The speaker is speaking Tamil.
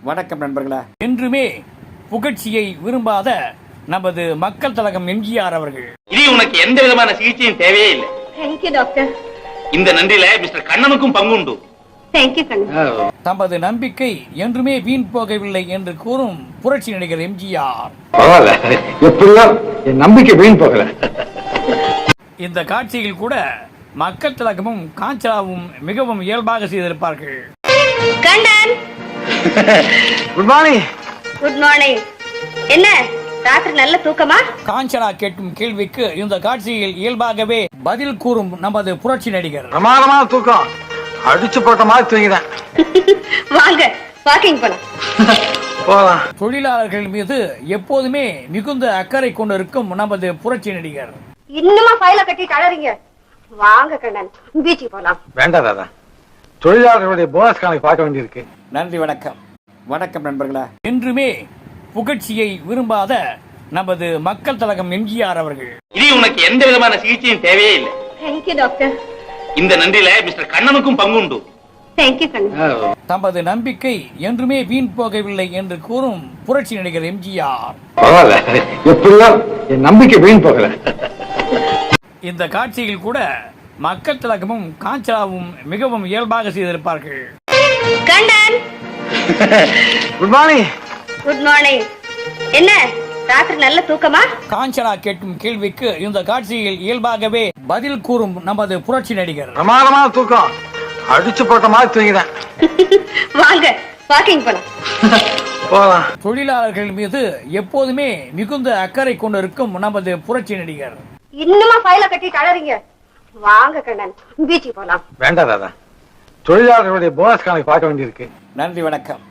வணக்கம் நண்பர்களே. என்றுமே புகழ்ச்சியை விரும்பாத நமது மக்கள் தலகம் எம்ஜிஆர் அவர்கள். இது உனக்கு எந்த விதமான சிகிச்சையும் தேவையே இல்லை. Thank you doctor. இந்த நன்றியில மிஸ்டர் கண்ணனுக்கும் பங்குண்டு. தேங்க்யூ கண்ணன். தமது நம்பிக்கை என்றுமே வீண் போகவில்லை என்று கூறும் புரட்சி நடிகர் எம்ஜிஆர். என் நம்பிக்கை வீண் போகல. இந்த காட்சியில் கூட மக்கள் திலகமும் காஞ்சனாவும் மிகவும் இயல்பாக செய்திருப்பார்கள். Kannan, good morning. Good morning. என்ன ராத்திரி நல்ல தூக்கமா? காஞ்சனா கேட்கும் கேள்விக்கு இந்த காட்சியில் இயல்பாகவே பதில் கூறும் நமது புரட்சி நடிகர். பிரமாதமான தூக்கம், அடிச்சு போட்ட மாதிரி தூங்கினேன். வாங்க வாக்கிங் போலாம். போலாம். தொழிலாளர்கள் மீது எப்போதுமே மிகுந்த அக்கறை கொண்டிருக்கும் நமது புரட்சி நடிகர். இன்னுமா ஃபைல கட்டி தளறீங்க? வாங்க கண்ணன், பீச்சுக்கு போலாம். வேண்டாம் தாதா, தொழிலாளர்களுடைய போனஸ் கணக்கு பார்க்க வேண்டியிருக்கு. நன்றி, வணக்கம். வணக்கம் நண்பர்களே. என்றுமே புகழ்ச்சியை விரும்பாத நமது மக்கள் தலகம் எம்ஜிஆர் அவர்கள். இது உனக்கு எந்த விதமான சிகிச்சையும் தேவையே இல்லை. Thank you doctor. இந்த நன்றியில மிஸ்டர் கண்ணனுக்கும் பங்குண்டு. தேங்க்யூ கண்ணன். தமது நம்பிக்கை என்றுமே வீண் போகவில்லை என்று கூறும் புரட்சி நடிகர் எம்ஜிஆர். என் நம்பிக்கை வீண் போகல. இந்த காட்சியில் கூட மக்கள் திலகமும் காஞ்சனாவும் மிகவும் இயல்பாக செய்திருப்பார்கள். Kannan, good morning. Good morning. என்ன ராத்திரி நல்ல தூக்கமா? காஞ்சனா கேட்கும் கேள்விக்கு இந்த காட்சியில் இயல்பாகவே பதில் கூறும் நமது புரட்சி நடிகர். பிரமாதமான தூக்கம், அடிச்சு போட்ட மாதிரி தூங்கினேன். வாங்க வாக்கிங் போலாம். போலாம். தொழிலாளர்கள் மீது எப்போதுமே மிகுந்த அக்கறை கொண்டிருக்கும் நமது புரட்சி நடிகர். இன்னுமா ஃபைல கட்டி தளறீங்க? வாங்க கண்ணன், பீச்சுக்கு போலாம். வேண்டாம் தாதா, தொழிலாளர்களுடைய போனஸ் கணக்கு பார்க்க வேண்டியிருக்கு. நன்றி, வணக்கம்.